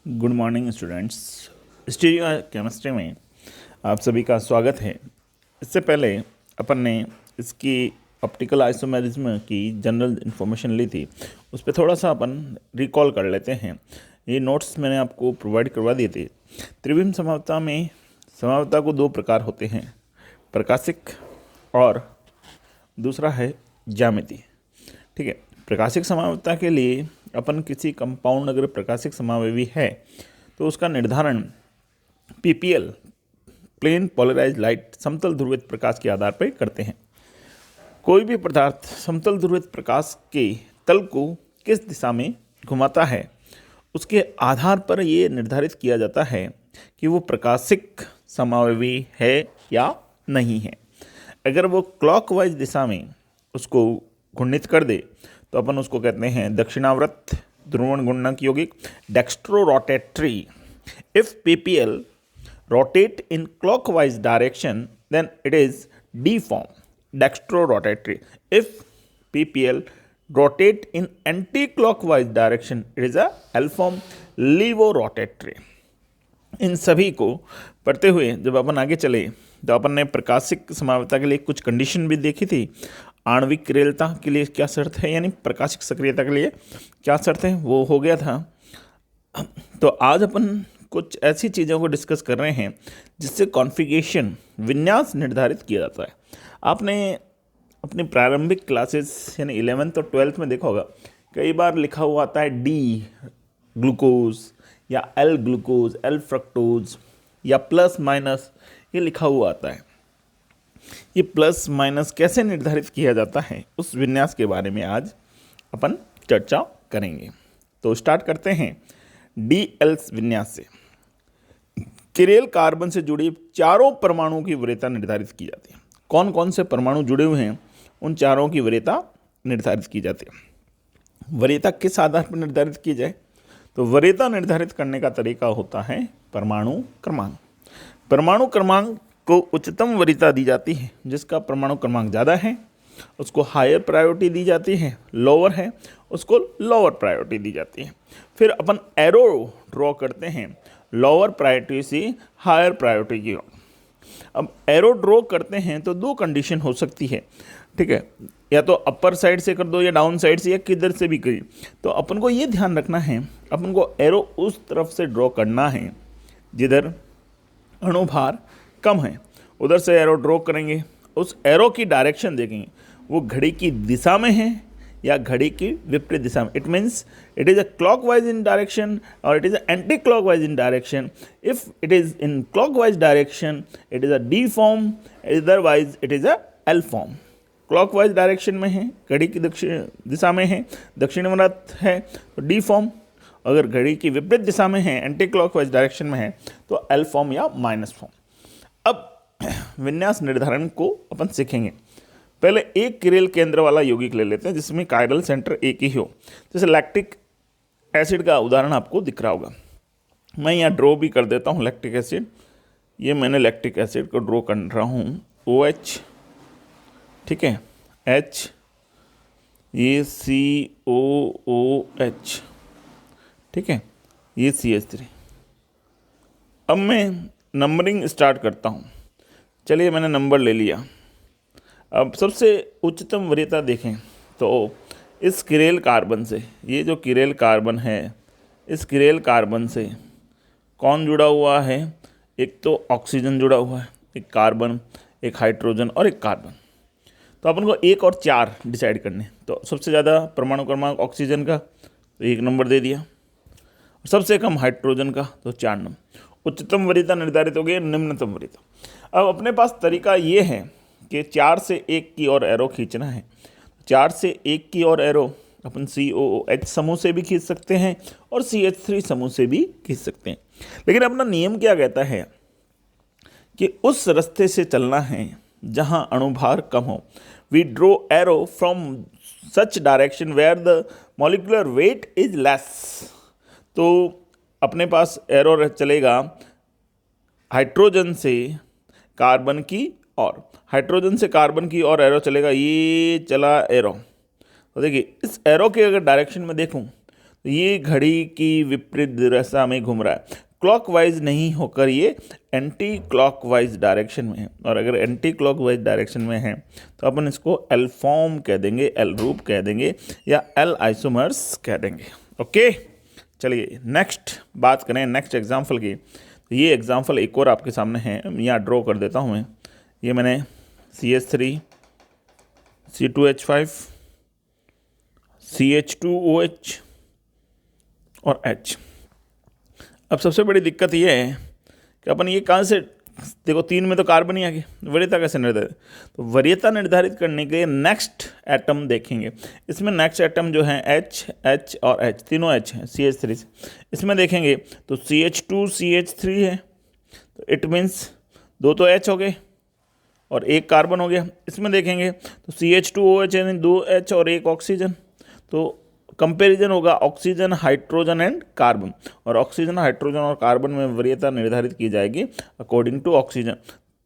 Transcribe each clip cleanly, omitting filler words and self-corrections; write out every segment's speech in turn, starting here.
Good morning students. Stereo chemistry में आप सभी का स्वागत है। इससे पहले अपन ने इसकी ऑप्टिकल आइसोमेरिज्म की जनरल इन्फॉर्मेशन ली थी, उस पर थोड़ा सा अपन रिकॉल कर लेते हैं। ये नोट्स मैंने आपको प्रोवाइड करवा दिए थे। त्रिविम समावता में समावता को दो प्रकार होते हैं, प्रकाशिक और दूसरा है ज्यामिति। ठीक है, प्रकाशिक समावता के लिए अपन किसी कंपाउंड अगर प्रकाशिक समावयवी है तो उसका निर्धारण पीपीएल, प्लेन पोलराइज लाइट, समतल ध्रुवित प्रकाश के आधार पर करते हैं। कोई भी पदार्थ समतल ध्रुवित प्रकाश के तल को किस दिशा में घुमाता है उसके आधार पर ये निर्धारित किया जाता है कि वो प्रकाशिक समावयवी है या नहीं है। अगर वो क्लॉकवाइज दिशा में उसको घूर्णित कर दे तो अपन उसको कहते हैं दक्षिणावर्त ध्रुवण गुणनक यौगिक, dextro rotatory. If PPL rotate in clockwise direction then it is D form dextro rotatory. If PPL rotate in anti clockwise direction it is a L form levo rotatory. इन सभी को पढ़ते हुए जब अपन आगे चले तो अपन ने प्रकाशिक समावता के लिए कुछ कंडीशन भी देखी थी। आणविक क्रियलता के लिए क्या शर्त है, यानी प्रकाशिक सक्रियता के लिए क्या शर्त है, वो हो गया था। तो आज अपन कुछ ऐसी चीज़ों को डिस्कस कर रहे हैं जिससे कॉन्फ़िगरेशन, विन्यास निर्धारित किया जाता है। आपने अपनी प्रारंभिक क्लासेस यानी 11th और 12th में देखा होगा, कई बार लिखा हुआ आता है डी ग्लूकोज या एल ग्लूकोज, एल फ्रक्टोज या प्लस माइनस, ये लिखा हुआ आता है। ये प्लस माइनस कैसे निर्धारित किया जाता है उस विन्यास के बारे में आज अपन चर्चा करेंगे। तो स्टार्ट करते हैं डी एल विन्यास से। किरेल कार्बन से जुड़े चारों परमाणुओं की वरीयता निर्धारित की जाती है। कौन कौन से परमाणु जुड़े हुए हैं उन चारों की वरीयता निर्धारित की जाती है। वरीयता किस आधार पर निर्धारित की जाए, तो वरीयता निर्धारित करने का तरीका होता है परमाणु क्रमांक। परमाणु क्रमांक को उच्चतम वरीयता दी जाती है, जिसका परमाणु क्रमांक ज़्यादा है उसको हायर प्रायोरिटी दी जाती है, लोअर है उसको लोअर प्रायोरिटी दी जाती है। फिर अपन एरो ड्रॉ करते हैं लोअर प्रायोरिटी से हायर प्रायोरिटी की ओर। अब एरो ड्रॉ करते हैं तो दो कंडीशन हो सकती है, ठीक है, या तो अपर साइड से कर दो या डाउन साइड से या किधर से भी करिए। तो अपन को ये ध्यान रखना है, अपन को एरो उस तरफ से ड्रॉ करना है जिधर अणुभार कम है, उधर से एरो ड्रॉ करेंगे। उस एरो की डायरेक्शन देखेंगे वो घड़ी की दिशा में है या घड़ी की विपरीत दिशा में। It means it is a clockwise in direction और it is a anti clockwise in direction. If it is in clockwise direction it is a D form, otherwise it is a L form. Clockwise direction में है, घड़ी की दक्षिण दिशा में है, दक्षिणावर्त है तो डी फॉर्म। अगर घड़ी की विपरीत दिशा में है, एंटी क्लॉकवाइज डायरेक्शन में है तो एल फॉर्म या माइनस फॉर्म। अब विन्यास निर्धारण को अपन सीखेंगे। पहले एक किरेल केंद्र वाला यौगिक ले लेते हैं जिसमें कायरल सेंटर एक ही हो। जैसे लैक्टिक एसिड का उदाहरण आपको दिख रहा होगा। मैं यहाँ ड्रॉ भी कर देता हूँ लैक्टिक एसिड। ये मैंने लैक्टिक एसिड को ड्रॉ कर रहा हूँ OH, ठीक है, H, ये COOH, ठीक है, ये CH3। अब मैं नंबरिंग स्टार्ट करता हूँ। चलिए मैंने नंबर ले लिया। अब सबसे उच्चतम वरीयता देखें तो इस किरेल कार्बन से, ये जो किरेल कार्बन है, इस किरेल कार्बन से कौन जुड़ा हुआ है, एक तो ऑक्सीजन जुड़ा हुआ है, एक कार्बन, एक हाइड्रोजन और एक कार्बन। तो अपन को 1 और 4 डिसाइड करने। तो सबसे ज़्यादा परमाणु क्रमांक ऑक्सीजन का तो 1 नंबर दे दिया, और सबसे कम हाइड्रोजन का तो 4 नंबर। उच्चतम वरीयता निर्धारित हो गई, निम्नतम वरीयता। अब अपने पास तरीका ये है कि 4 से 1 की ओर एरो खींचना है। 4 से 1 की ओर एरो अपन COOH समूह से भी खींच सकते हैं और CH3 समूह से भी खींच सकते हैं। लेकिन अपना नियम क्या कहता है कि उस रास्ते से चलना है जहां अणुभार कम हो। We draw arrow from such direction where the molecular weight is less. तो अपने पास एरो चलेगा हाइड्रोजन से कार्बन की और, हाइड्रोजन से कार्बन की और एरो चलेगा, ये चला एरो। तो देखिए इस एरो के अगर डायरेक्शन में देखूं तो ये घड़ी की विपरीत दिशा में घूम रहा है, क्लॉकवाइज नहीं होकर ये एंटी क्लॉकवाइज डायरेक्शन में है। और अगर एंटी क्लॉकवाइज डायरेक्शन में है तो अपन इसको एल फॉर्म कह देंगे, एल रूप कह देंगे या एल आइसोमर्स कह देंगे। ओके, चलिए नेक्स्ट बात करें नेक्स्ट एग्जाम्पल की। तो ये एग्जाम्पल एक और आपके सामने है, यहाँ ड्रॉ कर देता हूँ मैं। ये मैंने CH3 C2H5 CH2OH और H। अब सबसे बड़ी दिक्कत ये है कि अपन ये कहाँ से, देखो 3 में तो कार्बन ही आ गया, वरीयता कैसे निर्धारित। तो वरीयता निर्धारित करने के लिए नेक्स्ट एटम देखेंगे। इसमें नेक्स्ट एटम जो है H, H और H, तीनों H हैं CH3 से। इसमें देखेंगे तो CH2 CH3 है, तो इट मीन्स 2 तो H हो गए और 1 कार्बन हो गया। इसमें देखेंगे तो CH2OH यानी 2 H और 1 ऑक्सीजन। तो कंपैरिजन होगा ऑक्सीजन, हाइड्रोजन एंड कार्बन, और ऑक्सीजन, हाइड्रोजन और कार्बन में वरीयता निर्धारित की जाएगी अकॉर्डिंग टू ऑक्सीजन।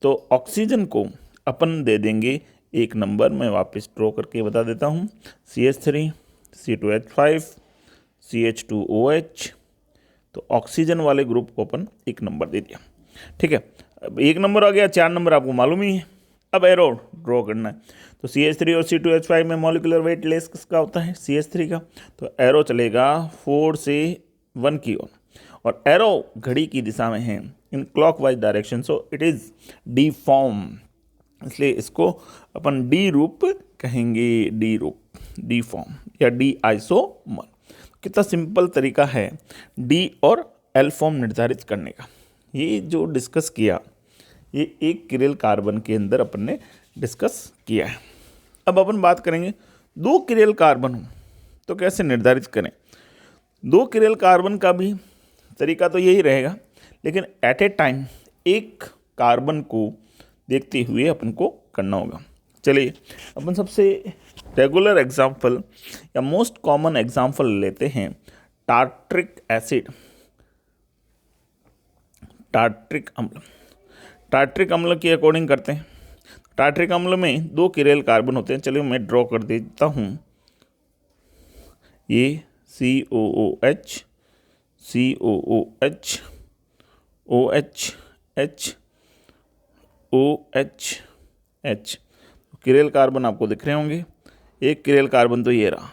तो ऑक्सीजन को अपन दे देंगे 1 नंबर, मैं वापस ड्रॉ करके बता देता हूँ। CH3 C2H5 CH2OH, तो ऑक्सीजन वाले ग्रुप को अपन 1 नंबर दे दिया। ठीक है, अब 1 नंबर आ गया, 4 नंबर आपको मालूम ही है। अब एरो ड्रॉ करना है। तो CH3 और C2H5 में मॉलिकुलर वेट लेस किसका होता है, CH3 का। तो एरो चलेगा 4 से 1 की ओर, और एरो घड़ी की दिशा में है इन clockwise direction, so it is D form, इसलिए इसको अपन डी रूप कहेंगे, डी रूप, डी फॉर्म या डी आइसोमर। कितना सिंपल तरीका है डी और एल फॉर्म निर्धारित करने का। ये जो डिस्कस किया ये 1 किरेल कार्बन के अंदर अपन ने डिस्कस किया है। अब अपन बात करेंगे 2 किरेल कार्बन हो तो कैसे निर्धारित करें। 2 किरेल कार्बन का भी तरीका तो यही रहेगा, लेकिन एट ए टाइम 1 कार्बन को देखते हुए अपन को करना होगा। चलिए अपन सबसे रेगुलर एग्जाम्पल या मोस्ट कॉमन एग्जाम्पल लेते हैं टार्ट्रिक एसिड, टार्ट्रिक अम्ल। टार्ट्रिक अम्ल के अकॉर्डिंग करते हैं। टार्ट्रिक अम्ल में 2 किरेल कार्बन होते हैं। चलिए मैं ड्रॉ कर देता हूँ। ये COOH COOH OH H OH H, chiral carbon आपको दिख रहे होंगे। 1 किरेल कार्बन तो ये रहा,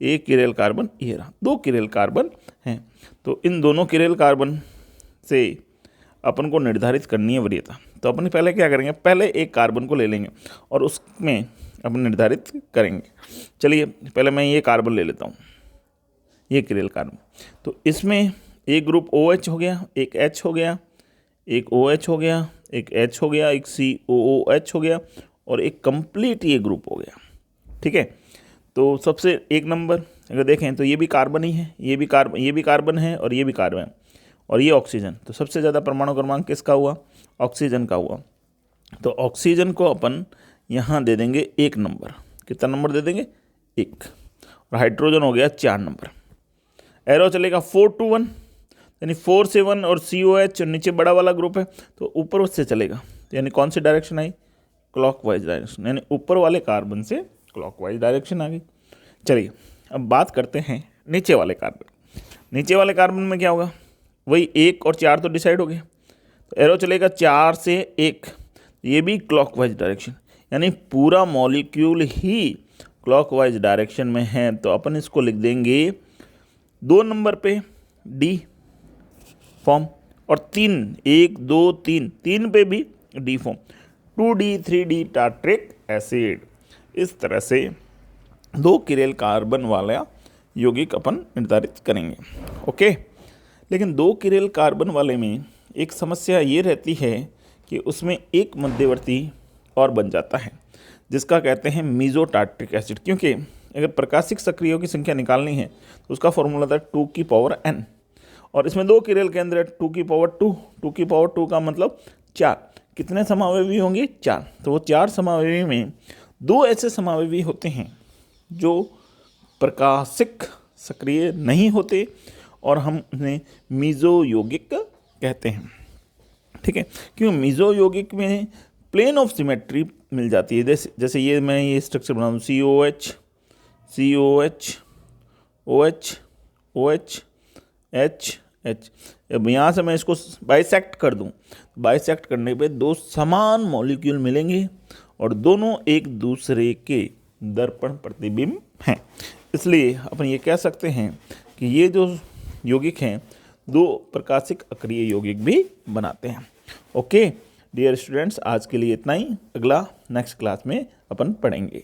1 किरेल कार्बन ये रहा, 2 किरेल कार्बन हैं। तो इन दोनों किरेल कार्बन से अपन को निर्धारित करनी है वरीयता। तो अपन पहले क्या करेंगे, पहले 1 कार्बन को ले लेंगे और उसमें अपन निर्धारित करेंगे। चलिए पहले मैं ये कार्बन ले लेता हूँ, ये किरेल कार्बन। तो इसमें एक ग्रुप OH हो गया, एक H हो गया, एक OH हो गया, एक H हो गया, एक COOH हो गया और एक कंप्लीट ये ग्रुप हो गया। ठीक है, तो सबसे 1 नंबर अगर देखें तो ये भी कार्बन ही है, ये भी कार्बन है और ये भी कार्बन है और ये ऑक्सीजन। तो सबसे ज़्यादा परमाणु क्रमांक किसका हुआ, ऑक्सीजन का हुआ। तो ऑक्सीजन को अपन यहाँ दे देंगे 1 नंबर। कितना नंबर दे देंगे, 1। और हाइड्रोजन हो गया 4 नंबर। एरो चलेगा 4 to 1, यानी 4 से 1, और COH नीचे बड़ा वाला ग्रुप है तो ऊपर से चलेगा। तो यानी कौन सी डायरेक्शन आई, क्लॉकवाइज डायरेक्शन, यानी ऊपर वाले कार्बन से क्लॉकवाइज डायरेक्शन आ गई। चलिए अब बात करते हैं नीचे वाले कार्बन। नीचे वाले कार्बन में क्या होगा, वही 1 और 4 तो डिसाइड हो गया। तो एरो चलेगा 4 से 1, ये भी क्लॉकवाइज डायरेक्शन, यानी पूरा मॉलिक्यूल ही क्लॉकवाइज डायरेक्शन में है। तो अपन इसको लिख देंगे 2 नंबर पे डी फॉर्म, और 1 2 3 पे भी D form, 2D 3D tartaric acid. इस तरह से 2 किरेल कार्बन वाला यौगिक अपन निर्धारित करेंगे। ओके, लेकिन 2 किरेल कार्बन वाले में एक समस्या ये रहती है कि उसमें एक मध्यवर्ती और बन जाता है जिसका कहते हैं मीसोटार्ट्रिक एसिड। क्योंकि अगर प्रकाशिक सक्रियों की संख्या निकालनी है तो उसका फॉर्मूला था 2 की पावर n, और इसमें 2 किरेल के अंदर 2 की पावर 2, 2 की पावर 2 का मतलब 4। कितने समावेवी होंगे, 4। तो वो 4 समावेवी में 2 ऐसे समावेवी होते हैं जो प्रकाशिक सक्रिय नहीं होते और हम उन्हें मीसो यौगिक कहते हैं। ठीक है, क्यों, मीसो यौगिक में प्लेन ऑफ सिमेट्री मिल जाती है। जैसे ये मैं ये स्ट्रक्चर बना दूँ, COH COH OH OH H। अब यहाँ से मैं इसको बाइसेक्ट कर दूँ, बाइसेक्ट करने पे दो समान मॉलिक्यूल मिलेंगे और दोनों एक दूसरे के दर्पण प्रतिबिंब हैं। इसलिए अपन ये कह सकते हैं कि ये जो यौगिक हैं दो प्रकाशिक अक्रिय यौगिक भी बनाते हैं। ओके डियर स्टूडेंट्स, आज के लिए इतना ही। अगला नेक्स्ट क्लास में अपन पढ़ेंगे।